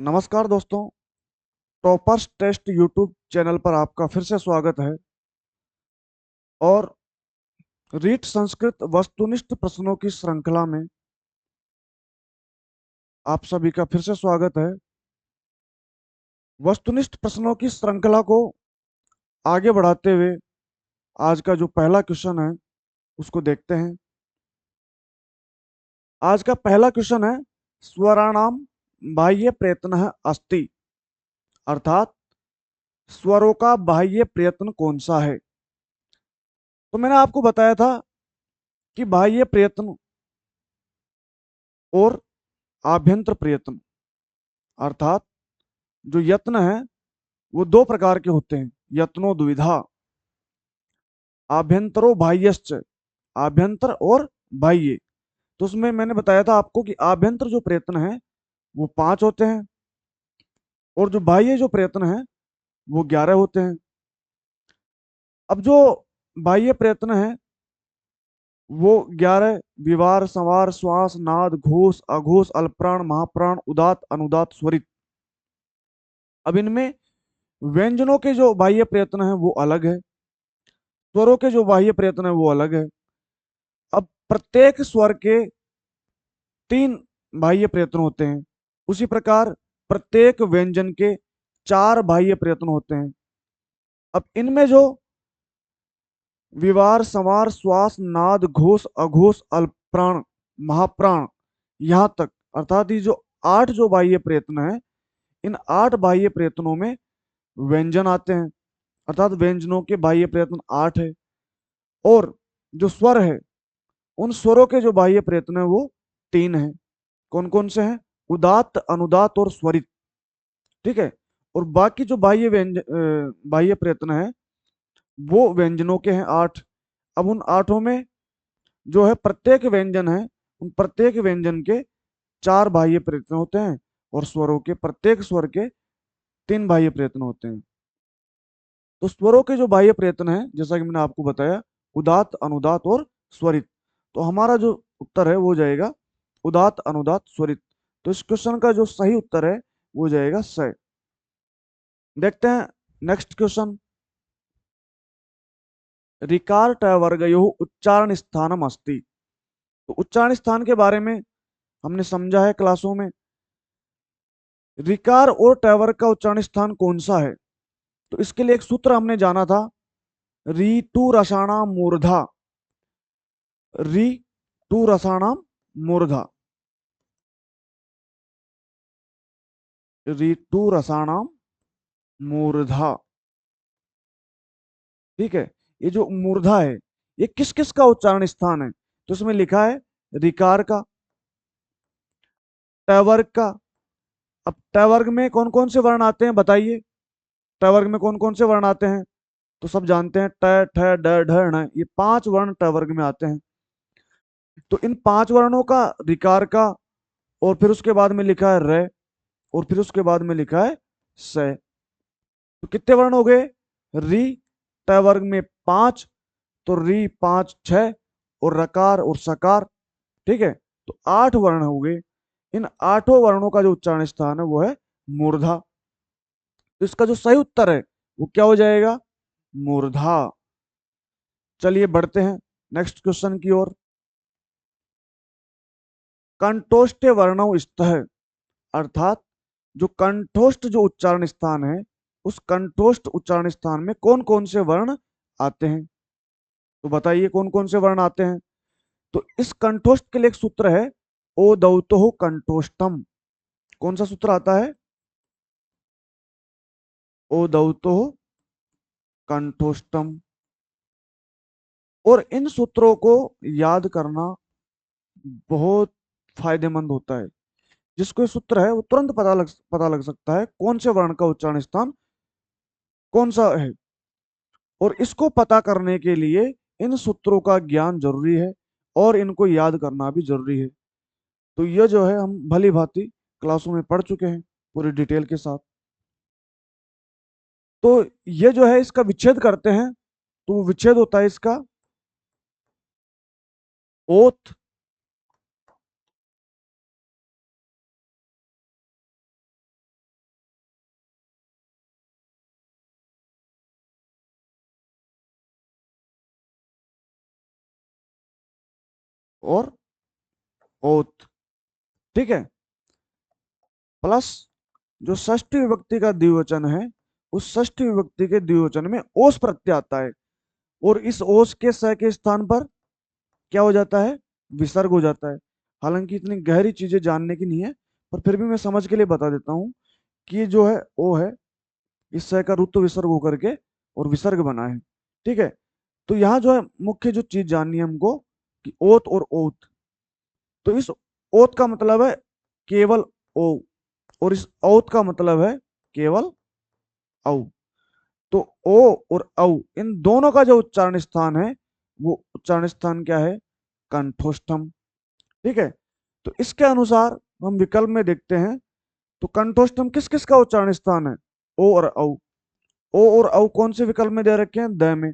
नमस्कार दोस्तों। Toppers test YouTube channel पर आपका फिर से स्वागत है। और रीट संस्कृत वस्तुनिष्ठ प्रश्नों की श्रृंखला में आप सभी का फिर से स्वागत है। वस्तुनिष्ठ प्रश्नों की श्रृंखला को आगे बढ़ाते हुए आज का जो पहला क्वेश्चन है उसको देखते हैं। आज का पहला क्वेश्चन है, स्वराणाम बाह्य प्रयत्न अस्ति, अर्थात स्वरों का बाह्य प्रयत्न कौन सा है। तो मैंने आपको बताया था कि बाह्य प्रयत्न और आभ्यंतर प्रयत्न, अर्थात जो यत्न है वो दो प्रकार के होते हैं। यत्नो द्विधा, आभ्यंतरो बाह्यश्च, आभ्यंतर और बाह्य। तो उसमें मैंने बताया था आपको कि आभ्यंतर जो प्रयत्न है वो 5 होते हैं और जो बाह्य जो प्रयत्न है वो 11 होते हैं। अब जो बाह्य प्रयत्न है वो 11 विवार, संवार, श्वास, नाद, घोष, अघोष, अल्पप्राण, महाप्राण, उदात, अनुदात, स्वरित। अब इनमें व्यंजनों के जो बाह्य प्रयत्न है वो अलग है, स्वरों के जो बाह्य प्रयत्न है वो अलग है। अब प्रत्येक स्वर के 3 बाह्य प्रयत्न होते हैं, उसी प्रकार प्रत्येक व्यंजन के 4 बाह्य प्रयत्न होते हैं। अब इनमें जो विवार, संवार, श्वास, नाद, घोष, अघोष, अल्पप्राण, महाप्राण, यहां तक, अर्थात ये जो 8 जो बाह्य प्रयत्न है, इन 8 बाह्य प्रयत्नों में व्यंजन आते हैं, अर्थात व्यंजनों के बाह्य प्रयत्न 8 है। और जो स्वर है उन स्वरों के जो बाह्य प्रयत्न है वो 3 है। कौन कौन से हैं? उदात्त, अनुदात और स्वरित। ठीक है। और बाकी जो बाह्य प्रयत्न है वो व्यंजनों के हैं 8। अब उन 8 में जो है प्रत्येक व्यंजन है, उन प्रत्येक व्यंजन के 4 बाह्य प्रयत्न होते हैं और स्वरों के प्रत्येक स्वर के 3 बाह्य प्रयत्न होते हैं। तो स्वरों के जो बाह्य प्रयत्न है, जैसा कि मैंने आपको बताया, उदात्त, अनुदात और स्वरित। तो हमारा जो उत्तर है वो हो जाएगा उदात्त, अनुदात, स्वरित। तो इस क्वेश्चन का जो सही उत्तर है वो हो जाएगा स। देखते हैं नेक्स्ट क्वेश्चन। रिकार ट वर्गयोः उच्चारण स्थानम अस्ति। तो उच्चारण स्थान के बारे में हमने समझा है क्लासों में। रिकार और ट वर्ग का उच्चारण स्थान कौन सा है? तो इसके लिए एक सूत्र हमने जाना था, री टू रसाणाम मूर्धा। री टू रसाणाम मूर्धा, री टू रसाणाम मूर्धा। ठीक है। ये जो मूर्धा है ये किस किस का उच्चारण स्थान है? तो इसमें लिखा है रिकार का, ट वर्ग का। अब ट वर्ग में कौन कौन से वर्ण आते हैं बताइए? ट वर्ग में कौन कौन से वर्ण आते हैं? तो सब जानते हैं, ट, ठ, ड, ढ, ण, ये 5 वर्ण ट वर्ग में आते हैं। तो इन 5 वर्णों का रिकार का, और फिर उसके बाद में लिखा है र, और फिर उसके बाद में लिखा है स। तो कितने वर्ण हो गए? री, ट वर्ग में 5, तो री 5 6, और रकार और सकार। ठीक है। तो 8 वर्ण हो गए। इन 8 वर्णों का जो उच्चारण स्थान है वो है मूर्धा। तो इसका जो सही उत्तर है वो क्या हो जाएगा? मूर्धा। चलिए बढ़ते हैं नेक्स्ट क्वेश्चन की ओर। कंठोष्ठ वर्णो स्तः, अर्थात जो कंठोष्ठ जो उच्चारण स्थान है उस कंठोष्ठ उच्चारण स्थान में कौन कौन से वर्ण आते हैं? तो बताइए कौन कौन से वर्ण आते हैं। तो इस कंठोष्ठ के लिए एक सूत्र है, ओ दौतो कंठोष्टम। कौन सा सूत्र आता है? ओ दौतो कंठोष्टम। और इन सूत्रों को याद करना बहुत फायदेमंद होता है। जिसको ये सूत्र है वो तुरंत पता लग सकता है कौन से वर्ण का उच्चारण स्थान कौन सा है। और इसको पता करने के लिए इन सूत्रों का ज्ञान जरूरी है और इनको याद करना भी जरूरी है। तो ये जो है हम भली भांति क्लासों में पढ़ चुके हैं पूरी डिटेल के साथ। तो ये जो है इसका विच्छेद करते हैं, तो वो विच्छेद होता है इसका ओथ, और ओत, ठीक है। प्लस जो षष्ठी विभक्ति का द्विवचन है, उस षष्ठी विभक्ति के द्विवचन में ओस प्रत्यय आता है, और इस ओस के स के स्थान पर क्या हो जाता है, विसर्ग हो जाता है। हालांकि इतनी गहरी चीजें जानने की नहीं है, पर फिर भी मैं समझ के लिए बता देता हूँ कि ये जो है ओ है, इस स का रुत्व विसर्ग होकर के और विसर्ग बना है, ठीक है। तो यहाँ जो है मुख्य जो चीज जाननी है हमको कि ओत और ओत। तो इस ओत का मतलब है केवल ओ, और इस औत का मतलब है केवल औ। तो ओ और औ इन दोनों का जो उच्चारण स्थान है, वो उच्चारण स्थान क्या है, कंठोष्ठम, ठीक है। तो इसके अनुसार हम विकल्प में देखते हैं, तो कंठोष्ठम किस किस का उच्चारण स्थान है, ओ और औ। ओ और औ कौन से विकल्प में दे रखे हैं, द में।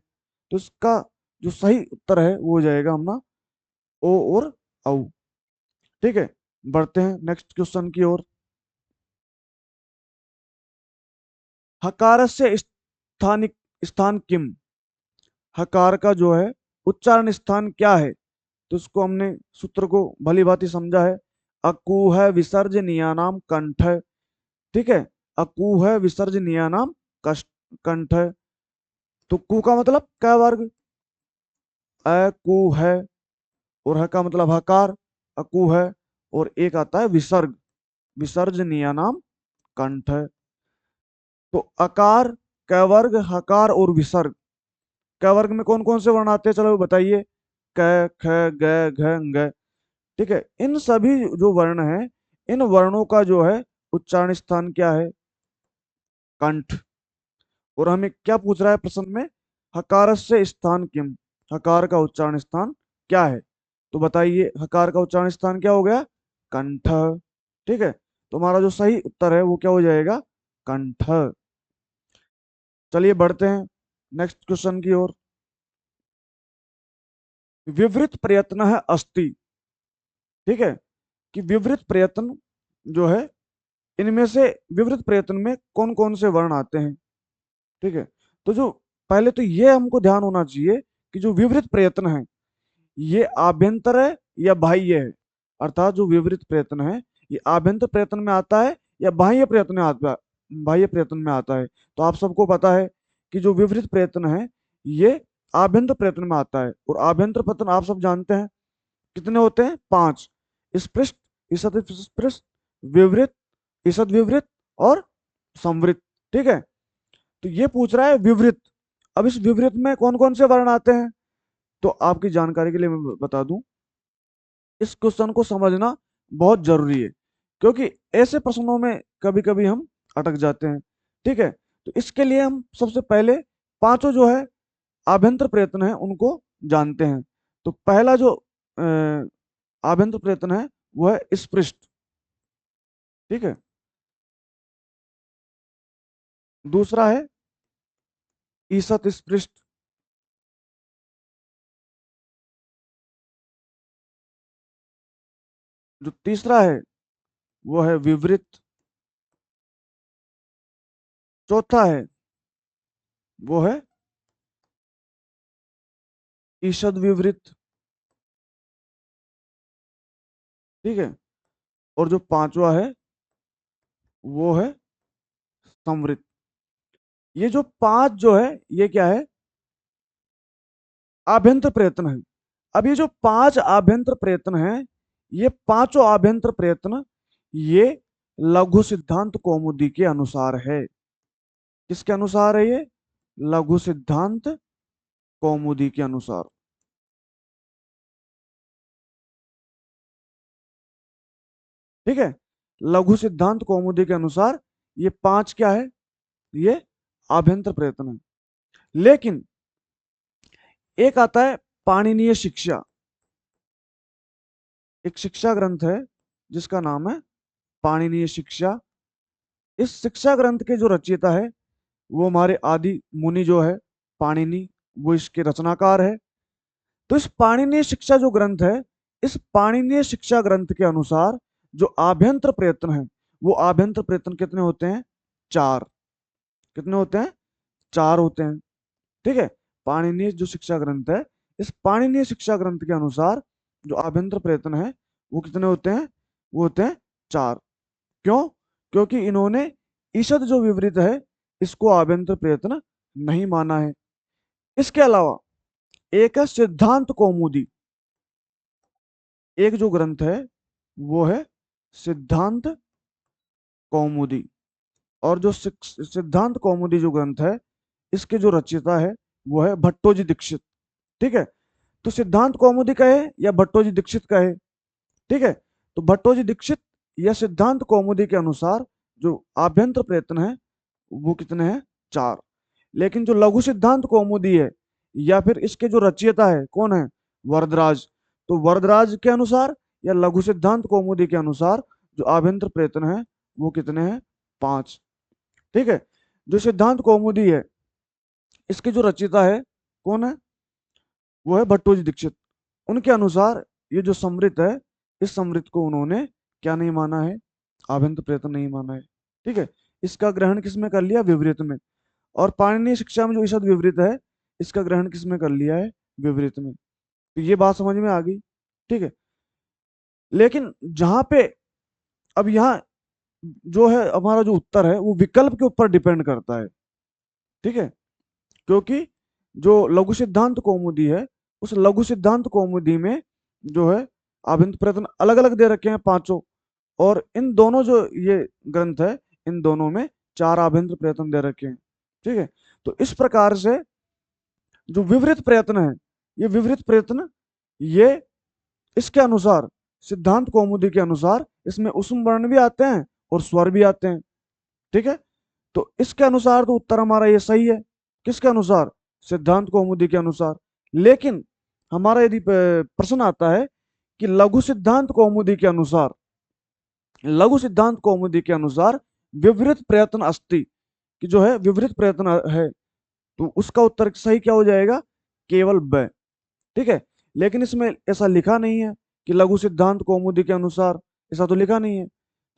तो इसका जो सही उत्तर है वो हो जाएगा अपना ओ और औ, ठीक है। बढ़ते हैं नेक्स्ट क्वेश्चन की ओर। हकार से स्थानिक स्थान किम, हकार का जो है उच्चारण स्थान क्या है। तो इसको हमने सूत्र को भली भांति समझा है। अकुह विसर्जनीयानाम कंठ, ठीक है। अकुह विसर्जनीयानाम कंठ। तो कु का मतलब क वर्ग, अ कु है, और ह का मतलब हकार, अकु है, और एक आता है विसर्ग, विसर्जनीय नाम कंठ। तो अकार, क वर्ग, हकार और विसर्ग। क वर्ग में कौन कौन से वर्ण आते हैं, चलो बताइए। क, ख, ग, घ, ng, ठीक है। इन सभी जो वर्ण हैं, इन वर्णों का जो है उच्चारण स्थान क्या है, कंठ। और हमें क्या पूछ रहा है प्रश्न में, हकार से स्थान किम, हकार का उच्चारण स्थान क्या है। तो बताइए हकार का उच्चारण स्थान क्या हो गया, कंठ, ठीक है। तो हमारा जो सही उत्तर है वो क्या हो जाएगा, कंठ। चलिए बढ़ते हैं नेक्स्ट क्वेश्चन की ओर। विवृत प्रयत्न है अस्ति, ठीक है। कि विवृत प्रयत्न जो है, इनमें से विवृत प्रयत्न में कौन कौन से वर्ण आते हैं, ठीक है। तो जो पहले तो ये हमको ध्यान होना चाहिए कि जो विवृत प्रयत्न है, ये आभ्यंतर है या बाह्य है। अर्थात जो विवृत प्रयत्न है, ये आभ्यंतर प्रयत्न में आता है या बाह्य प्रयत्न में आता है, बाह्य प्रयत्न में आता है। तो आप सबको पता है कि जो विवृत प्रयत्न है, ये आभ्यंतर प्रयत्न में आता है। और आभ्यंतर प्रयत्न आप सब जानते हैं कितने होते हैं, 5। स्पृष्ट, ईषद स्पृष्ट, विवृत, ईषद विवृत और संवृत, ठीक है। तो ये पूछ रहा है विवृत। अब इस विवृत में कौन कौन से वर्ण आते हैं, तो आपकी जानकारी के लिए मैं बता दूं, इस क्वेश्चन को समझना बहुत जरूरी है, क्योंकि ऐसे प्रश्नों में कभी कभी हम अटक जाते हैं, ठीक है। तो इसके लिए हम सबसे पहले पांचों जो है आभ्यंतर प्रयत्न है उनको जानते हैं। तो पहला जो आभ्यंतर प्रयत्न है वो है स्पृष्ट, ठीक है। दूसरा है ईसत स्पृष्ट, जो तीसरा है वो है विवृत, चौथा है वो है ईषद विवृत, ठीक है। और जो पांचवा है वो है संवृत। ये जो पांच जो है, ये क्या है, आभ्यंतर प्रयत्न है। अब ये जो पांच आभ्यंतर प्रयत्न है, ये पांचों आभ्यंतर प्रयत्न ये लघु सिद्धांत कौमुदी के अनुसार है। किसके अनुसार है ये, लघु सिद्धांत कौमुदी के अनुसार, ठीक है। लघु सिद्धांत कौमुदी के अनुसार ये पांच क्या है, ये आभ्यंतर प्रयत्न है। लेकिन एक आता है पाणिनीय शिक्षा, एक शिक्षा ग्रंथ है जिसका नाम है पाणिनीय शिक्षा। इस शिक्षा ग्रंथ के जो रचयिता है वो हमारे आदि मुनि जो है पाणिनि, वो इसके रचनाकार है। तो इस पाणिनीय शिक्षा जो ग्रंथ है, इस पाणिनीय शिक्षा ग्रंथ के अनुसार जो आभ्यंतर प्रयत्न है, वो आभ्यंतर प्रयत्न कितने होते हैं, 4। कितने होते हैं, 4 होते हैं, ठीक है। पाणिनीय जो शिक्षा ग्रंथ है, इस पाणिनीय शिक्षा ग्रंथ के अनुसार जो आभ्यंतर प्रयत्न है वो कितने होते हैं? वो होते हैं 4। क्यों? क्योंकि इन्होंने ईषद जो विवरित है इसको आभ्यंतर प्रयत्न नहीं माना है। इसके अलावा एक है सिद्धांत कौमुदी। एक जो ग्रंथ है वो है सिद्धांत कौमुदी। और जो सिद्धांत कौमुदी जो ग्रंथ है इसके जो रचयिता है वो है भट्टोजी दीक्षित। ठीक है, तो सिद्धांत कौमुदी का है या भट्टोजी दीक्षित का है? ठीक है, तो भट्टोजी दीक्षित या सिद्धांत कौमुदी के अनुसार जो आभ्यंतर प्रयत्न है वो कितने हैं? 4। लेकिन जो लघु सिद्धांत कौमुदी है या फिर इसके जो रचयिता है कौन है? वरदराज। तो वरदराज के अनुसार या लघु सिद्धांत कौमुदी के अनुसार जो आभ्यंतर प्रयत्न है वो कितने हैं? 5। ठीक है, जो सिद्धांत कौमुदी है इसके जो रचयिता है कौन है? वो है भट्टोजी दीक्षित। उनके अनुसार ये जो समृत है इस समृत को उन्होंने क्या नहीं माना है? आभ्यंतर प्रयत्न नहीं माना है। ठीक है, इसका ग्रहण किसमें कर लिया? विवृत में। और पाणिनीय शिक्षा में जो ईषद विवृत है इसका ग्रहण किसमें कर लिया है? विवृत में। तो ये बात समझ में आ गई। ठीक है, लेकिन जहां पे अब यहाँ जो है हमारा जो उत्तर है वो विकल्प के ऊपर डिपेंड करता है। ठीक है, क्योंकि जो लघु सिद्धांत कौमुदी है उस लघु सिद्धांत कौमुदी में जो है आभ्यंतर प्रयत्न अलग अलग दे रखे हैं 5। और इन दोनों जो ये ग्रंथ है इन दोनों में 4 आभ्यंतर प्रयत्न दे रखे हैं। ठीक है, तो इस प्रकार से जो विवृत प्रयत्न है ये विवृत प्रयत्न ये इसके अनुसार सिद्धांत कौमुदी के अनुसार इसमें उसम वर्ण भी आते हैं और स्वर भी आते हैं। ठीक है, तो इसके अनुसार तो उत्तर हमारा ये सही है। किसके अनुसार? सिद्धांत कौमुदी के अनुसार। लेकिन हमारा यदि प्रश्न आता है कि लघु सिद्धांत कौमुदी के अनुसार, लघु सिद्धांत कौमुदी के अनुसार विवृत प्रयत्न अस्ति कि जो है विवृत प्रयत्न है, तो उसका उत्तर सही क्या हो जाएगा? केवल ब। ठीक है, लेकिन इसमें ऐसा लिखा नहीं है कि लघु सिद्धांत कौमुदी के अनुसार, ऐसा तो लिखा नहीं है।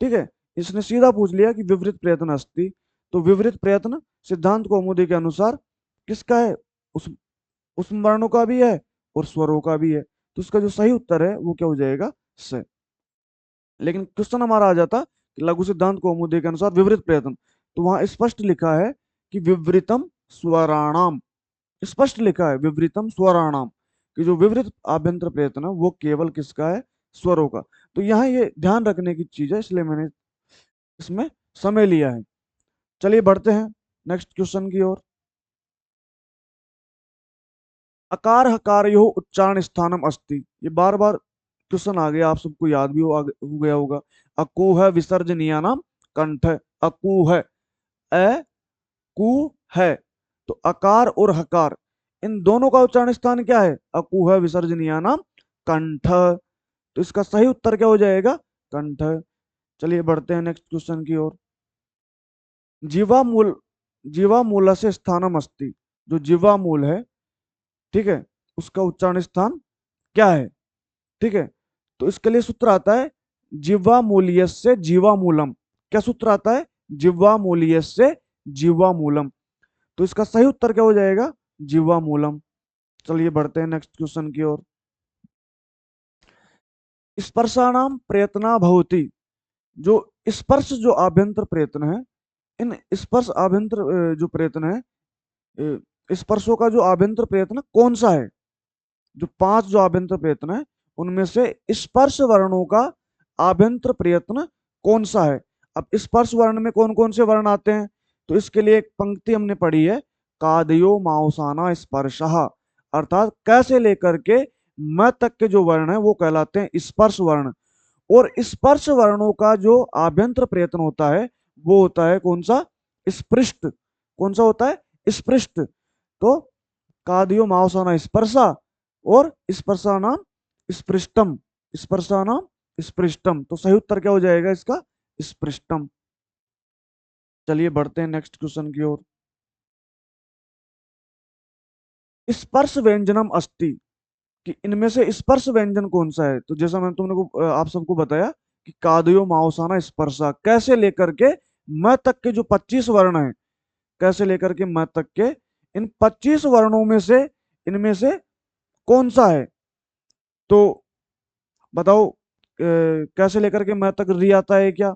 ठीक है, इसने सीधा पूछ लिया कि विवृत प्रयत्न अस्ति, तो विवृत प्रयत्न सिद्धांत कौमुदी के अनुसार किसका है? उस वर्णों का भी है और स्वरों का भी है। तो उसका जो सही उत्तर है वो क्या हो जाएगा? स। लेकिन क्वेश्चन हमारा आ जाता कि लघु सिद्धांत कौमुदी के अनुसार विवृत प्रयत्न, तो वहां स्पष्ट लिखा है कि विवृतम स्वराणाम। स्पष्ट लिखा है विवृतम स्वराणाम कि जो विवृत आभ्यंतर प्रयत्न है वो केवल किसका है? स्वरों का। तो यहाँ ये ध्यान रखने की चीज है, इसलिए मैंने इसमें समय लिया है। चलिए बढ़ते हैं नेक्स्ट क्वेश्चन की ओर। अकार हकार यो उच्चारण स्थानम अस्ति। ये बार बार क्वेश्चन आ गया, आप सबको याद भी हो गया होगा। अकुह विसर्जनीय नाम कंठ। अकुह अ कु है, तो अकार और हकार इन दोनों का उच्चारण स्थान क्या है? अकुह विसर्जनीय नाम कंठ। तो इसका सही उत्तर क्या हो जाएगा? कंठ। चलिए बढ़ते हैं नेक्स्ट क्वेश्चन की ओर। जीवा मूल, जीवा मूल से स्थानम अस्ति। जो जीवा मूल है, ठीक है, उसका उच्चारण स्थान क्या है? ठीक है, तो इसके लिए सूत्र आता है जिह्वा मूल्यस्य जीवा मूलम। क्या सूत्र आता है? जिह्वा मूल्यस्य जीवा मूलम। तो इसका सही उत्तर क्या हो जाएगा? जिह्वा मूलम। चलिए बढ़ते हैं नेक्स्ट क्वेश्चन की ओर। स्पर्शानाम प्रयत्ना भवति। जो स्पर्श जो आभ्यंतर प्रयत्न है, इन स्पर्श आभ्यंतर जो प्रयत्न है, स्पर्शों का जो आभ्यंतर प्रयत्न कौन सा है? जो 5 जो आभ्यंतर प्रयत्न है उनमें से स्पर्श वर्णों का आभ्यंतर प्रयत्न कौन सा है? अब स्पर्श वर्ण में कौन कौन से वर्ण आते हैं? तो इसके लिए एक पंक्ति हमने पढ़ी है, कादयो माउसाना स्पर्शः। अर्थात कैसे लेकर के म तक के जो वर्ण है वो कहलाते हैं स्पर्श वर्ण। और स्पर्श वर्णों का जो आभ्यंतर प्रयत्न होता है वो होता है कौन सा? स्पृष्ट। कौन सा होता है? स्पृष्ट। तो कादियो मावसाना स्पर्शा और स्पर्शानाम स्पृष्टम। स्पर्शानाम स्पृष्टम, तो सही उत्तर क्या हो जाएगा इसका? स्पृष्टम। चलिए बढ़ते हैं नेक्स्ट क्वेश्चन की ओर। स्पर्श व्यंजनम अस्ति कि इनमें से स्पर्श व्यंजन कौन सा है? तो जैसा मैंने तुमने को आप सबको बताया कि कादयो मावसाना स्पर्शा, कैसे लेकर के म तक के जो 25 वर्ण है, कैसे लेकर के म तक के इन 25 वर्णों में से इनमें से कौन सा है? तो बताओ कैसे लेकर के मैं तक री आता है क्या?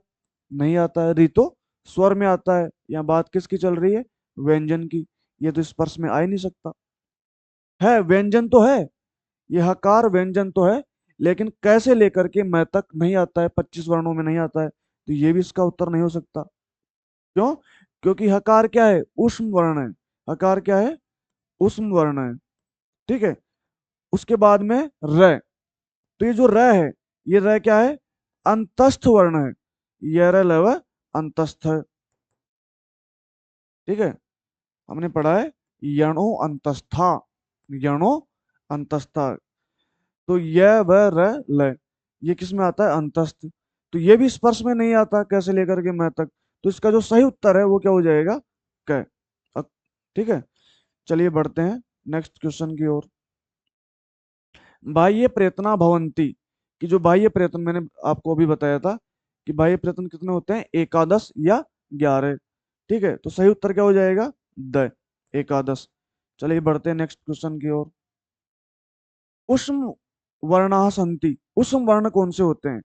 नहीं आता है। री तो स्वर में आता है। यहाँ बात किसकी चल रही है? व्यंजन की। ये तो स्पर्श में आ ही नहीं सकता। है, व्यंजन तो है, ये हकार व्यंजन तो है, लेकिन कैसे लेकर के मैं तक नहीं आता है, 25 वर्णों में नहीं आता है, तो ये भी इसका उत्तर नहीं हो सकता। क्यों? क्योंकि हकार क्या है? उष्म वर्ण है। हकार क्या है? उष्म वर्ण है। ठीक है। उसके बाद में र। तो ये जो र है, ये र क्या है? अंतस्थ वर्ण है। ये र लव अंतस्थ है। ठीक है। हमने पढ़ा है यणो अंतस्था। यणो अंतस्था। तो यह व र ल, ये किस में आता है? अंतस्थ। तो ये भी स्पर्श में नहीं आता, कैसे लेकर के मैं तक। तो इसका जो सही उत्तर है वो क्या हो जाएगा? क। अ- ठीक है। चलिए बढ़ते हैं नेक्स्ट क्वेश्चन की ओर। बाह्य प्रेतना भवंती, कि जो बाह्य प्रेतन मैंने आपको अभी बताया था कि बाह्य प्रेतन कितने होते हैं? एकादश या 11। ठीक है। तो सही उत्तर क्या हो जाएगा? द एकादश। चलिए बढ़ते हैं नेक्स्ट क्वेश्चन की ओर। उष्म वर्णाः सन्ति, उष्म वर्ण कौन से होते हैं?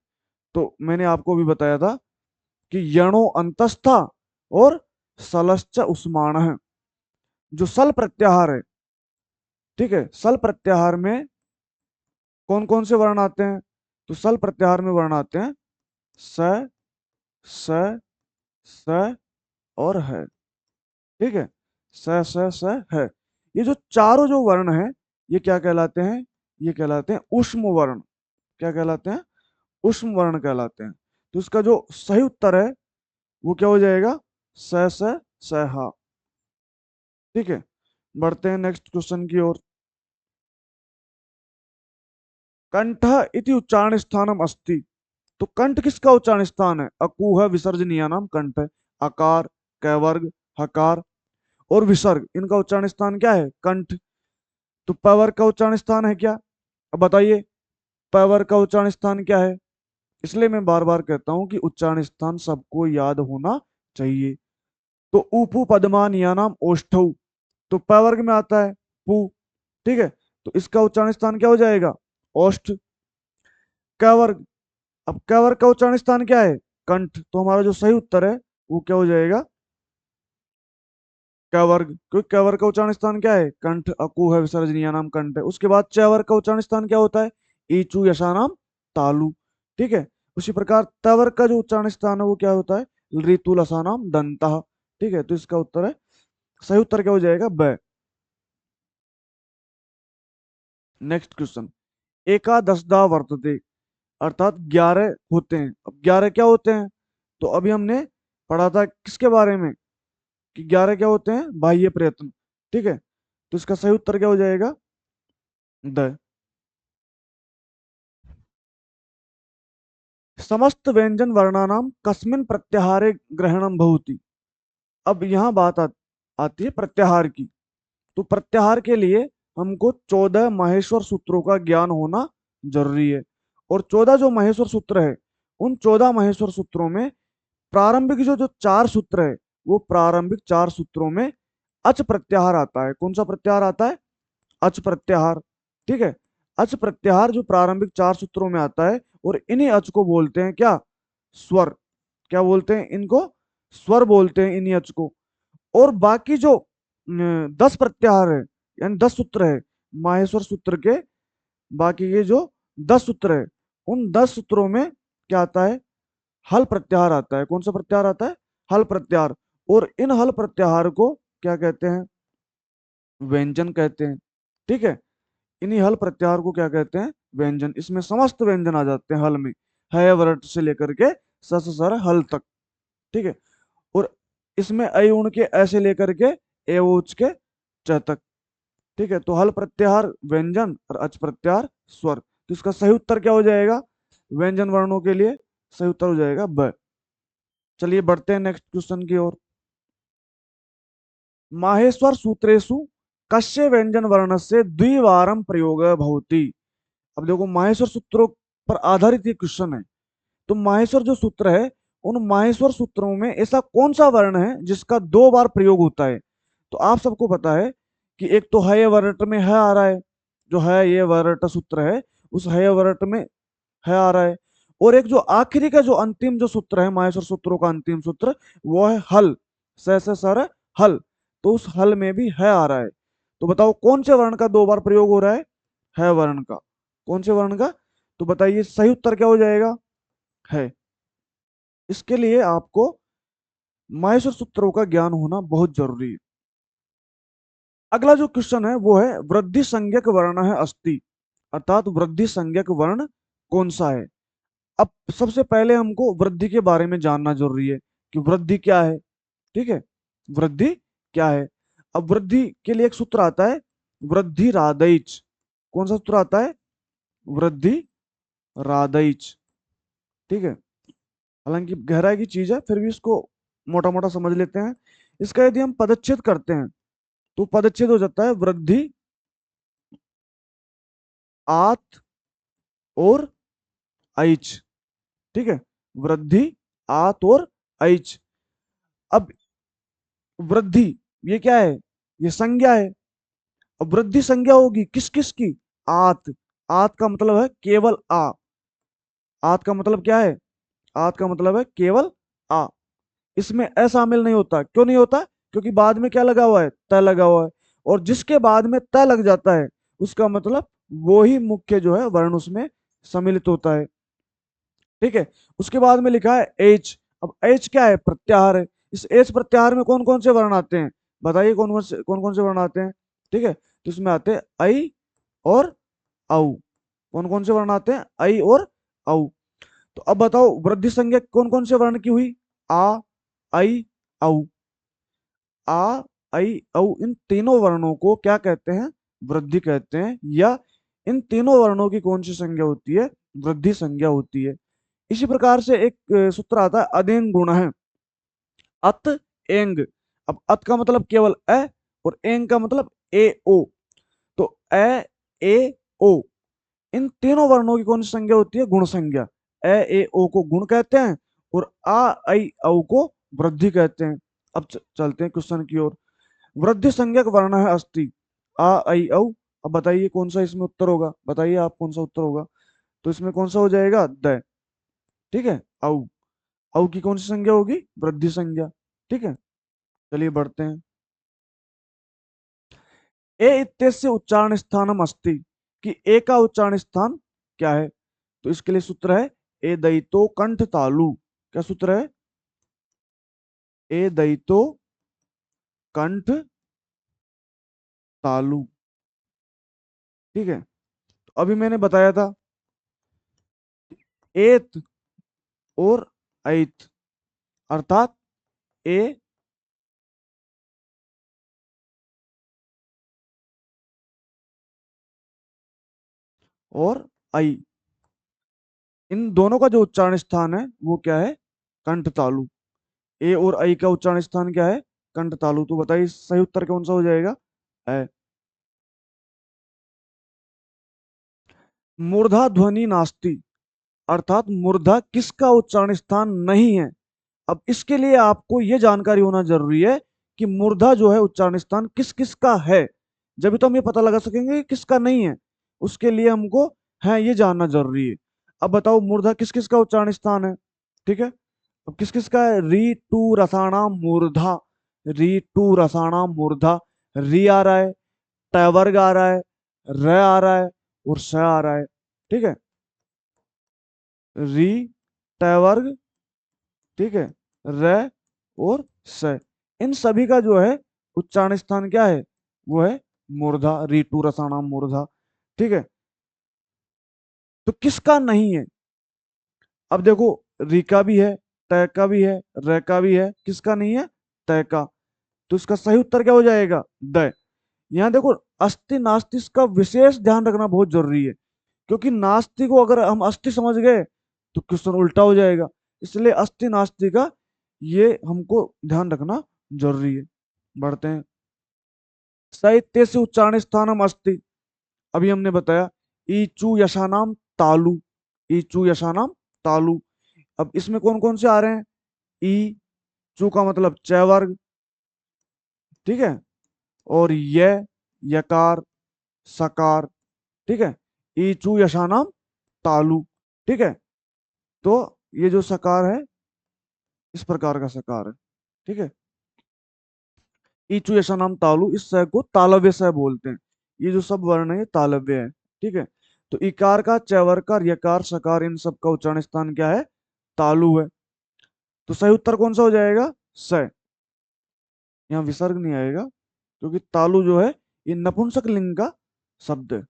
तो मैंने आपको भी बताया था कि यणो अंतस्था और सलश्च उष्माण है। जो सल प्रत्याहार है, ठीक है, सल प्रत्याहार में कौन कौन से वर्ण आते हैं? तो सल प्रत्याहार में वर्ण आते हैं स, स, स और है। ठीक है। स है। ये जो चारों जो वर्ण हैं, ये क्या कहलाते हैं? ये कहलाते हैं उष्म वर्ण। क्या कहलाते हैं? उष्म वर्ण कहलाते हैं। तो इसका जो सही उत्तर है वो क्या हो जाएगा? स हा। ठीक है। बढ़ते हैं नेक्स्ट क्वेश्चन की ओर। कंठ इति उच्चारण स्थानम अस्ति। तो कंठ किसका उच्चारण स्थान है? अकुह विसर्जनीय नाम कंठ है। अकार, कैवर्ग, हकार और विसर्ग, इनका उच्चारण स्थान क्या है? कंठ। तो पवर्ग का उच्चारण स्थान है क्या? अब बताइए, पवर्ग का उच्चारण स्थान क्या है? इसलिए मैं बार बार कहता हूं कि उच्चारण स्थान सबको याद होना चाहिए। तो उपु पद्मान या नाम ओष्ठौ, तो प वर्ग में आता है पू। ठीक है। तो इसका उच्चारण स्थान क्या हो जाएगा? ओष्ठ। क वर्ग, अब क वर्ग का उच्चारण स्थान क्या है? कंठ। तो हमारा जो सही उत्तर है वो क्या हो जाएगा? क वर्ग। क्योंकि क वर्ग का उच्चारण स्थान क्या है? कंठ। अकु है विसर्जनीय नाम कंठ है। उसके बाद च वर्ग का उच्चारण स्थान क्या होता है? ईचू यशा नाम तालु। ठीक है। उसी प्रकार त वर्ग का जो उच्चारण स्थान है वो क्या होता है? ऋतु लसा नाम दंता। ठीक है। तो इसका उत्तर है, सही उत्तर क्या हो जाएगा? ब। Next question. एकादशदा वर्तते, अर्थात 11 होते हैं। अब 11 क्या होते हैं? तो अभी हमने पढ़ा था किसके बारे में कि 11 क्या होते हैं? बाह्य प्रयत्न। ठीक है। तो इसका सही उत्तर क्या हो जाएगा? द। समस्त व्यंजन वर्णानाम कस्मिन प्रत्याहारे ग्रहणम भवति। अब यहाँ बात आती है प्रत्याहार की। तो प्रत्याहार के लिए हमको 14 माहेश्वर सूत्रों का ज्ञान होना जरूरी है। और 14 जो माहेश्वर सूत्र है, उन 14 माहेश्वर सूत्रों में प्रारंभिक जो जो 4 सूत्र है, वो प्रारंभिक 4 सूत्रों में अच प्रत्याहार आता है। कौन सा प्रत्याहार आता है? अच प्रत्याहार। ठीक है। अच प्रत्याहार जो प्रारंभिक 4 सूत्रों में आता है, और इन्हीं अच को बोलते हैं क्या? स्वर। क्या बोलते हैं इनको? स्वर बोलते हैं इन्हीं अच को। और बाकी जो 10 प्रत्याहार है, यानी 10 सूत्र है माहेश्वर सूत्र के, बाकी ये जो 10 सूत्र है, उन 10 सूत्रों में क्या आता है? हल प्रत्याहार आता है। कौन सा प्रत्याहार आता है? हल प्रत्याहार। और इन हल प्रत्याहार को क्या कहते हैं? व्यंजन कहते हैं। ठीक है। इन्हीं हल प्रत्याहार को क्या कहते हैं? व्यंजन। इसमें समस्त व्यंजन आ जाते हैं हल में, है वरट से लेकर के स से सर हल तक। ठीक है। और इसमें अय उण के ऐसे लेकर के एवोच के च तक। ठीक है। तो हल प्रत्याहार व्यंजन और अच प्रत्याहार स्वर। तो इसका सही उत्तर क्या हो जाएगा? व्यंजन वर्णों के लिए सही उत्तर हो जाएगा ब। चलिए बढ़ते हैं नेक्स्ट क्वेश्चन की ओर। माहेश्वर सूत्रेषु कस्य व्यंजन वर्ण से द्विवारम प्रयोग भवति। अब देखो, माहेश्वर सूत्रों पर आधारित ये क्वेश्चन है। तो माहेश्वर जो सूत्र है, उन माहेश्वर सूत्रों में ऐसा कौन सा वर्ण है जिसका 2 बार प्रयोग होता है? तो आप सबको पता है कि एक तो है वर्ट में है आ रहा है, जो है ये वर्ट सूत्र है, उस है वर्ट में है आ रहा है। और एक जो आखिरी का जो अंतिम जो सूत्र है माहेश्वर सूत्रों का अंतिम सूत्र, वो है हल, से सर हल, तो उस हल में भी है आ रहा है। तो बताओ कौन से वर्ण का दो बार प्रयोग हो रहा है वर्ण का, कौन से वर्ण का? तो बताइए सही उत्तर क्या हो जाएगा? है। इसके लिए आपको माहेश्वर सूत्रों का ज्ञान होना बहुत जरूरी है। अगला जो क्वेश्चन है वो है वृद्धि संज्ञक वर्ण है अस्ति, अर्थात वृद्धि संज्ञक वर्ण कौन सा है? अब सबसे पहले हमको वृद्धि के बारे में जानना जरूरी है कि वृद्धि क्या है। ठीक है, वृद्धि क्या है? अब वृद्धि के लिए एक सूत्र आता है वृद्धि रादैच। कौन सा सूत्र आता है? वृद्धि रादैच। ठीक है, हालांकि गहराई की चीज है, फिर भी इसको मोटा मोटा समझ लेते हैं। इसका यदि हम पदच्छेद करते हैं तो पदच्छेद हो जाता है वृद्धि आत और ऐच। ठीक है, वृद्धि आत और ऐच। अब वृद्धि ये क्या है? ये संज्ञा है। अब वृद्धि संज्ञा होगी किस किस की? आत। आत का मतलब है केवल आ। आत का मतलब क्या है? आत का मतलब है केवल आ। इसमें अ शामिल नहीं होता। क्यों नहीं होता? क्योंकि बाद में क्या लगा हुआ है? त लगा हुआ है। और जिसके बाद में त लग जाता है उसका मतलब वो ही मुख्य जो है वर्ण उसमें सम्मिलित होता है। ठीक है, उसके बाद में लिखा है एच। अब एच क्या है? प्रत्याहार है। इस एच प्रत्याहार में कौन कौन से वर्ण आते हैं? बताइए कौन कौन से वर्ण आते हैं? ठीक है, तो इसमें आते हैं आई और औ। कौन कौन से वर्ण आते हैं? आई और औ। तो अब बताओ वृद्धि संज्ञा कौन कौन से वर्ण की हुई? आ, आई, औ। आ, आई, औ, इन तीनों वर्णों को क्या कहते हैं? वृद्धि कहते हैं। या इन तीनों वर्णों की कौन सी संज्ञा होती है? वृद्धि संज्ञा होती है। इसी प्रकार से एक सूत्र आता है अदेंग गुण है, अत एंग। अब अत का मतलब केवल अ, और एंग का मतलब ए ओ। तो अ, ए, ओ, इन तीनों वर्णों की कौन सी संज्ञा होती है? गुण संज्ञा। अ, ए, ओ को गुण कहते हैं और आ, आई, औ को वृद्धि कहते हैं। अब चलते हैं क्वेश्चन की ओर। वृद्धि संज्ञक वर्ण है अस्ति, आ, आई, औ। अब बताइए कौन सा इसमें उत्तर होगा? बताइए आप कौन सा उत्तर होगा? तो इसमें कौन सा हो जाएगा? द। ठीक है, औ। औ की कौन सी संज्ञा होगी? वृद्धि संज्ञा। ठीक है, चलिए बढ़ते हैं। ए इत्यस्य उच्चारण स्थानम अस्ति, कि ए का उच्चारण स्थान क्या है? तो इसके लिए सूत्र है ए दयितो कंठ तालु। क्या सूत्र है? ए दयितो कंठ तालु। ठीक है, तो अभी मैंने बताया था एत और ऐत, अर्थात ए और आई, इन दोनों का जो उच्चारण स्थान है वो क्या है? कंठ तालु। ए और आई का उच्चारण स्थान क्या है? कंठ तालु। तो बताइए सही उत्तर कौन सा हो जाएगा? है। मूर्धा ध्वनि नास्ति, अर्थात मूर्धा किसका उच्चारण स्थान नहीं है? अब इसके लिए आपको यह जानकारी होना जरूरी है कि मूर्धा जो है उच्चारण स्थान किस किस का है। जब तो हम ये पता लगा सकेंगे कि किसका नहीं है। उसके लिए हमको है ये जानना जरूरी है। अब बताओ मूर्धा किस किस का उच्चारण स्थान है? ठीक है, अब किस किस का है? री टू रसाणाम मूर्धा, री टू रसाणाम मूर्धा। री आ रहा है, टवर्ग आ रहा है, र आ रहा है और स आ रहा है। ठीक है, री, टवर्ग, ठीक है, र और स, इन सभी का जो है उच्चारण स्थान क्या है? वो है मूर्धा, री टू रसाणाम मूर्धा। ठीक है, तो किसका नहीं है? अब देखो री का भी है, तय का भी है, र का भी है, किसका नहीं है? तय का। तो इसका सही उत्तर क्या हो जाएगा? द। यहाँ देखो अस्थि नास्ति का विशेष ध्यान रखना बहुत जरूरी है, क्योंकि नास्ति को अगर हम अस्थि समझ गए तो क्वेश्चन उल्टा हो जाएगा। इसलिए अस्थि नास्ति का ये हमको ध्यान रखना जरूरी है। बढ़ते हैं। साहित्य से उच्चारण स्थानम अस्ति, अभी हमने बताया ईचू यशानाम तालु, ईचू यशानाम तालु। अब इसमें कौन कौन से आ रहे हैं? ई, चू का मतलब च वर्ग, ठीक है, और यकार, सकार। ठीक है, ईचू यशानाम तालु। ठीक है। तो ये जो सकार है इस प्रकार का सकार है। ठीक है। ईचु ऐसा नाम तालु, इस स को तालव्य स बोलते हैं। ये जो सब वर्ण है ये तालव्य है। ठीक है। तो इकार का, चैवर्कर, यकार, सकार, इन सब का उच्चारण स्थान क्या है? तालु है। तो सही उत्तर कौन सा हो जाएगा? स। यहाँ विसर्ग नहीं आएगा क्योंकि तालु जो है ये नपुंसक लिंग का शब्द है।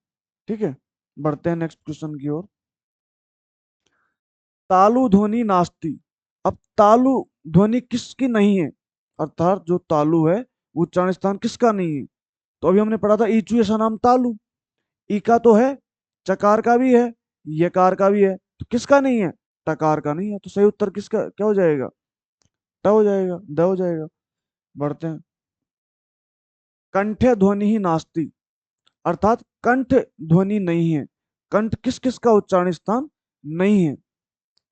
ठीक है। बढ़ते हैं नेक्स्ट क्वेश्चन की ओर। तालु ध्वनि नास्ति। अब तालु ध्वनि किसकी नहीं है, अर्थात जो तालु है वो उच्चारण स्थान किसका नहीं है? तो अभी हमने पढ़ा था ईचु ऐसा नाम तालु। ई का तो है, चकार का भी है, यकार का भी है, तो किसका नहीं है? टकार का नहीं है। तो सही उत्तर किसका क्या हो जाएगा? ट हो जाएगा, द हो जाएगा। बढ़ते हैं। कंठ्य ध्वनि ही नास्ति, अर्थात कंठ ध्वनि नहीं है। कंठ किस किस का उच्चारण स्थान नहीं है?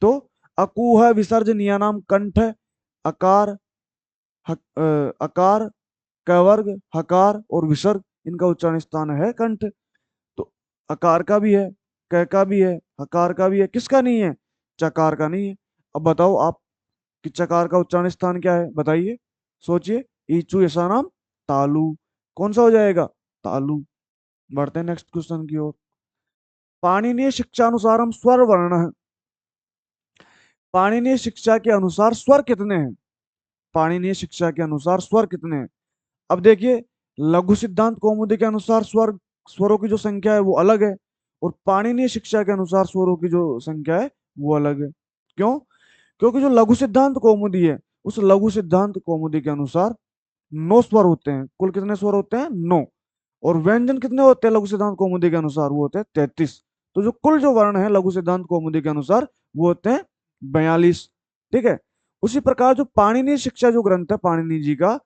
तो अकूह विसर्जनीय नाम कंठ है। अकार, अकार, कवर्ग, हकार और विसर्ग, इनका उच्चारण स्थान है कंठ। तो अकार का भी है, क का भी है, हकार का भी है, किसका नहीं है? चकार का नहीं है। अब बताओ आप कि चकार का उच्चारण स्थान क्या है? बताइए, सोचिए। ईचू ऐसा नाम तालु, कौन सा हो जाएगा? तालु। बढ़ते हैं नेक्स्ट क्वेश्चन की ओर। पाणिनीय शिक्षा अनुसार हम स्वर वर्ण है। पाणिनीय शिक्षा के अनुसार स्वर कितने हैं? पाणिनीय शिक्षा के अनुसार स्वर कितने हैं? अब देखिए, लघु सिद्धांत कौमुदी के अनुसार स्वरों की जो संख्या है वो अलग है, और पाणिनीय शिक्षा के अनुसार स्वरों की जो संख्या है वो अलग है। क्यों? क्योंकि जो लघु सिद्धांत कौमुदी है उस लघु सिद्धांत कौमुदी के अनुसार 9 स्वर होते हैं। कुल कितने स्वर होते हैं? 9। और व्यंजन कितने होते हैं लघु सिद्धांत कौमुदी के अनुसार? वो होते हैं 33। तो जो कुल जो वर्ण है लघु सिद्धांत कौमुदी के अनुसार वो होते हैं 42। ठीक है। उसी प्रकार जो पाणिनीय शिक्षा जो ग्रंथ है पाणिनि जी का,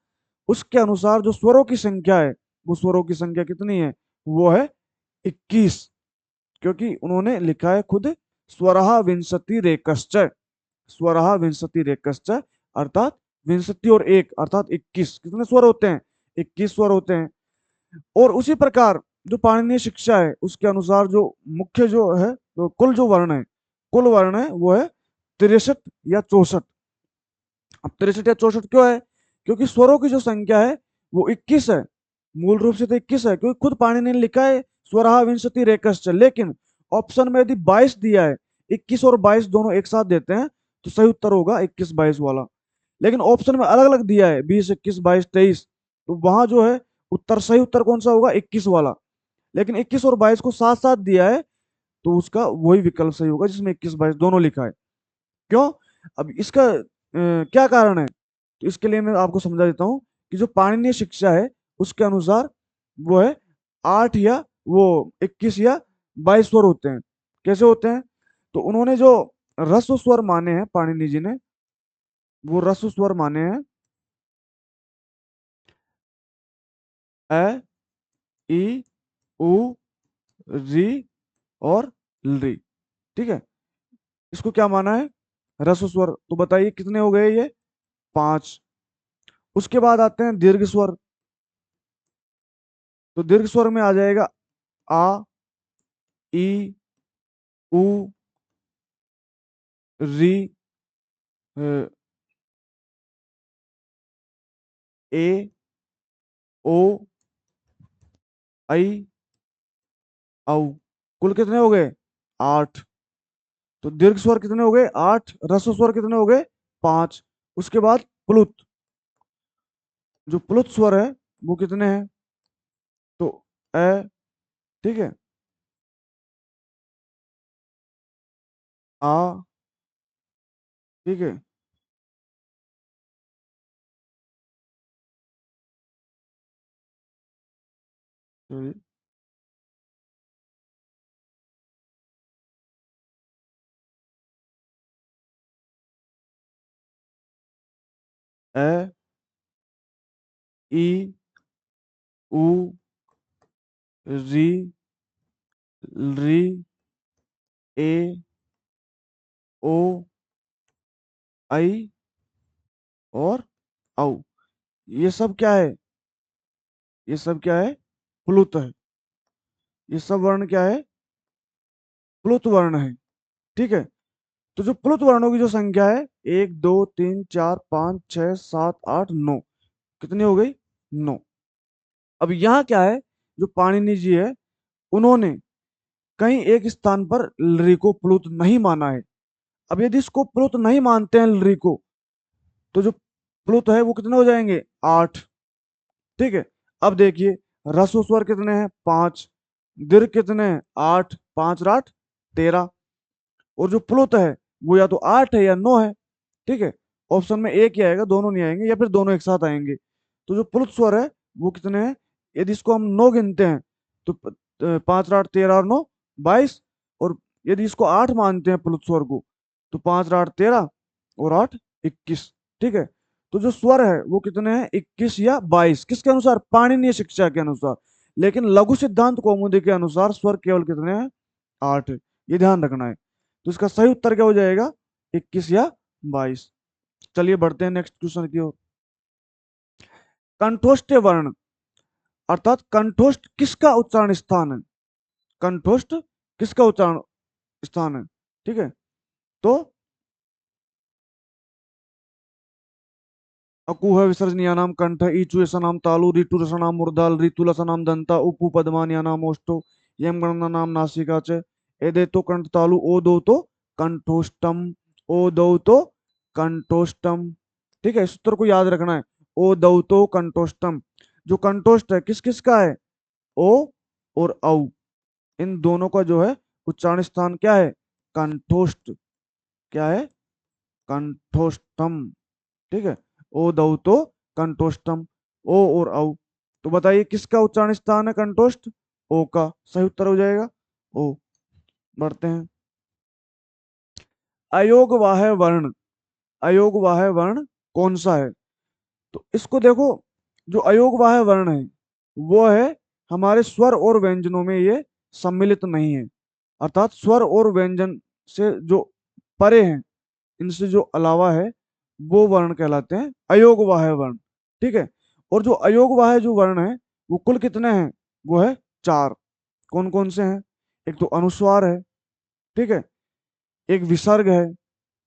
उसके अनुसार जो स्वरों की संख्या है वो स्वरों की संख्या कितनी है? वो है 21। क्योंकि उन्होंने लिखा है खुद स्वरहा विंशति रेकश्च। स्वरहा विंशति रेकश्च, अर्थात विंशति और एक अर्थात 21। कितने स्वर होते हैं? 21 स्वर होते हैं। और उसी प्रकार जो पाणिनीय शिक्षा है उसके अनुसार जो मुख्य जो है तो कुल जो वर्ण है, कुल वर्ण है वो है 63 या 64। अब 63 या 64 क्यों है? क्योंकि स्वरों की जो संख्या है वो 21 है। मूल रूप से तो 21 है क्योंकि खुद पाणिनि ने लिखा है स्वरहा विंशति रेकश्च, लेकिन ऑप्शन में यदि 22 दिया है, 21 और 22 दोनों एक साथ देते हैं तो सही उत्तर होगा 21-22 वाला। लेकिन ऑप्शन में अलग अलग दिया है 20, 21, 22, 23, तो वहां जो है उत्तर सही उत्तर कौन सा होगा? 21 वाला। लेकिन 21 और 22 को साथ साथ दिया है तो उसका वही विकल्प सही होगा जिसमें 21-22 दोनों लिखा है। क्यों? अब इसका क्या कारण है? तो इसके लिए मैं आपको समझा देता हूँ कि जो पाणिनीय शिक्षा है उसके अनुसार वो है 8 या वो 21 या 22 स्वर होते हैं। कैसे होते हैं? तो उन्होंने जो रस्व स्वर माने हैं पाणिनि जी ने, वो रस्व स्वर माने हैं अ, ई, उ, री और ली। ठीक है। इसको क्या माना है? रस्व स्वर। तो बताइए कितने हो गए ये? 5। उसके बाद आते हैं दीर्घ स्वर। तो दीर्घ स्वर में आ जाएगा आ, ई, उ, री, ए, ओ, आई, औ। कुल कितने हो गए? 8। तो दीर्घ स्वर कितने हो गए? 8। ह्रस्व स्वर कितने हो गए? 5। उसके बाद प्लुत, जो प्लुत स्वर है वो कितने हैं? तो ए, ठीक है, आ, ठीक है, ए, ई, उ, री, री, ए, ओ, आई और औ। ये सब क्या है? ये सब क्या है? प्लुत है। ये सब वर्ण क्या है? प्लुत वर्ण है। ठीक है। तो जो प्लुत वर्णों की जो संख्या है, 1 2 3 4 5 6 7 8 9, कितनी हो गई? 9। अब यहाँ क्या है, जो पाणिनि जी है उन्होंने कहीं एक स्थान पर लरी को प्लुत नहीं माना है। अब यदि इसको प्लुत नहीं मानते हैं लरी को, तो जो प्लुत है वो कितने हो जाएंगे? 8। ठीक है। अब देखिए, रसो स्वर कितने हैं? 5। दीर्घ कितने हैं? 8। 5 और 8 13। और जो प्लुत है वो या तो 8 है या 9 है। ठीक है। ऑप्शन में एक ही आएगा, दोनों नहीं आएंगे, या फिर दोनों एक साथ आएंगे। तो जो प्लुत स्वर है वो कितने हैं? यदि इसको हम 9 गिनते हैं तो 5 8 13 और 9 22। और यदि इसको 8 मानते हैं प्लुत स्वर को, तो 5 8 13 और 8 21। ठीक है। तो जो स्वर है वो कितने हैं? 21 या 22। किसके अनुसार? पाणिनीय शिक्षा के अनुसार। लेकिन लघु सिद्धांत कौमुदी के अनुसार स्वर केवल कितने हैं? 8। ये ध्यान रखना है। तो इसका सही उत्तर क्या हो जाएगा? 21 या 22। चलिए बढ़ते हैं नेक्स्ट क्वेश्चन की ओर। कंठोष्ठ वर्ण अर्थात कंठोष्ठ किसका उच्चारण स्थान है? कंठोष्ठ किसका उच्चारण स्थान है? ठीक है। तो अकुह विसर्जनीयानाम कंठ, ईचु नाम तालु, ऋतु रसनाम मूर्धाल, ऋतु लसनाम दंता, उपु पद्मान्यानाम ओष्ठो, यम गणनानाम नासिका च, एदे तो कंठ तालु, ओ दो तो कंठोष्टम, ओ दो तो कंठोष्टम। ठीक है, इस सूत्र को याद रखना है। ओ दो तो कंठोष्टम। जो कंठोष्ट है किस किस का है? ओ और औ, इन दोनों का जो है उच्चारण स्थान क्या है? कंठोष्ट। क्या है? कंठोष्टम। ठीक है। ओ दौ तो कंठोष्टम। ओ और औ। तो बताइए किसका उच्चारण स्थान है कंठोष्ट? ओ का। सही उत्तर हो जाएगा ओ। बढ़ते हैं। अयोगवाह वर्ण, अयोगवाह वर्ण कौन सा है? तो इसको देखो, जो अयोगवाह वर्ण है वो है हमारे स्वर और व्यंजनों में ये सम्मिलित नहीं है। अर्थात स्वर और व्यंजन से जो परे हैं, इनसे जो अलावा है, वो वर्ण कहलाते हैं अयोगवाह वर्ण। ठीक है। और जो अयोगवाह जो वर्ण है वो कुल कितने हैं? वो है 4। कौन कौन से हैं? एक तो अनुस्वार है। ठीक है। एक विसर्ग है,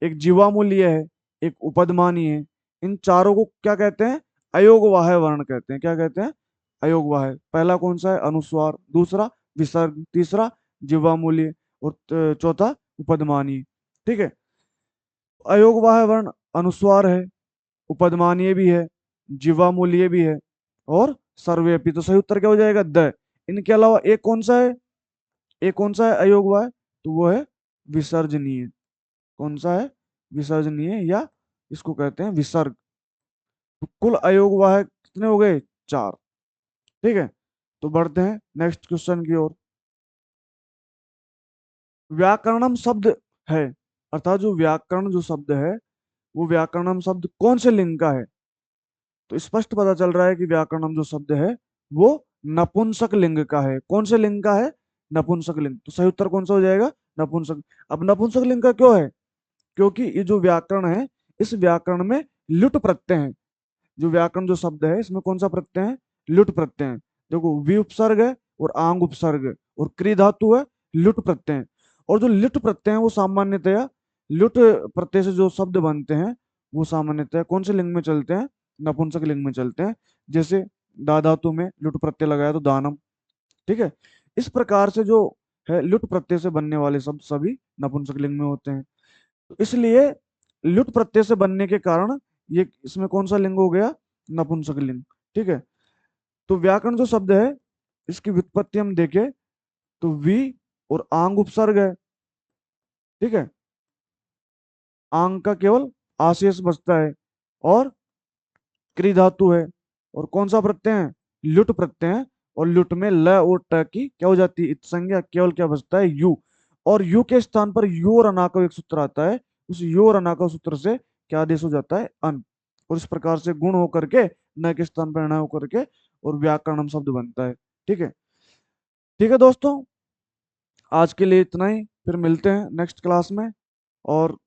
एक जीवामूल्य है, एक उपदमानी है। इन चारों को क्या कहते हैं? अयोगवाह वर्ण कहते हैं। क्या कहते हैं? अयोगवाह। पहला कौन सा है? अनुस्वार, दूसरा विसर्ग, तीसरा जीवामूल्य, और चौथा उपदमानी। ठीक है। अयोगवाह वर्ण अनुस्वार है, उपदमानीय भी है, जीवामूल्य भी है, और सर्वव्यापी। तो सही उत्तर क्या हो जाएगा? द। इनके अलावा एक कौन सा है? एक कौन सा है अयोगवाह? तो वो है विसर्जनीय। कौन सा है? विसर्जनीय, या इसको कहते हैं विसर्ग। तो कुल अयोगवाह कितने हो गए? 4। ठीक है। तो बढ़ते हैं नेक्स्ट क्वेश्चन की ओर। व्याकरणम शब्द है, अर्थात जो व्याकरण जो शब्द है वो व्याकरणम शब्द कौन से लिंग का है? तो स्पष्ट पता चल रहा है कि व्याकरणम जो शब्द है वो नपुंसक लिंग का है। कौन से लिंग का है? नपुंसक लिंग। तो सही उत्तर कौन सा हो जाएगा? नपुंसक। अब नपुंसक लिंग का क्यों है? क्योंकि ये जो व्याकरण है, इस व्याकरण में लुट प्रत्यय है। जो व्याकरण जो शब्द है इसमें कौन सा प्रत्यय है? लुट प्रत्यय है। देखो, वी उपसर्ग है और आंग उपसर्ग है और क्री धातु है, लुट प्रत्यय है। और जो लुट प्रत्यय है वो सामान्यतया लुट प्रत्यय से जो शब्द बनते हैं वो सामान्यतया कौन से लिंग में चलते हैं? नपुंसक लिंग में चलते हैं। जैसे दा धातु में लुट प्रत्यय लगाया तो दानम। ठीक है। इस प्रकार से जो है लुट प्रत्यय से बनने वाले शब्द सभी नपुंसक लिंग में होते हैं। तो इसलिए लुट प्रत्यय से बनने के कारण ये इसमें कौन सा लिंग हो गया? नपुंसक लिंग। ठीक है। तो व्याकरण जो शब्द है इसकी व्युत्पत्ति हम देखें तो वी और आंग उपसर्ग है। ठीक है। आंग का केवल आशेष बचता है, और क्री धातु है, और कौन सा प्रत्यय है? लुट प्रत्यय है। और लुट में ल और ट की क्या हो जाती है? इत संज्ञा। केवल क्या बचता है? यू। और यू के स्थान पर यू और अना का एक सूत्र आता है। उस यू और अना का सूत्र से क्या आदेश हो जाता है? अन। और इस प्रकार से गुण होकर के न के स्थान पर न होकर के और व्याकरणम शब्द बनता है। ठीक है। ठीक है दोस्तों, आज के लिए इतना ही। फिर मिलते हैं नेक्स्ट क्लास में। और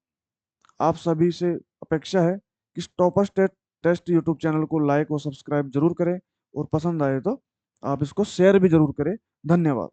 आप सभी से अपेक्षा है कि टॉपर्स टेस्ट यूट्यूब चैनल को लाइक और सब्सक्राइब जरूर करें, और पसंद आए तो आप इसको शेयर भी जरूर करें। धन्यवाद।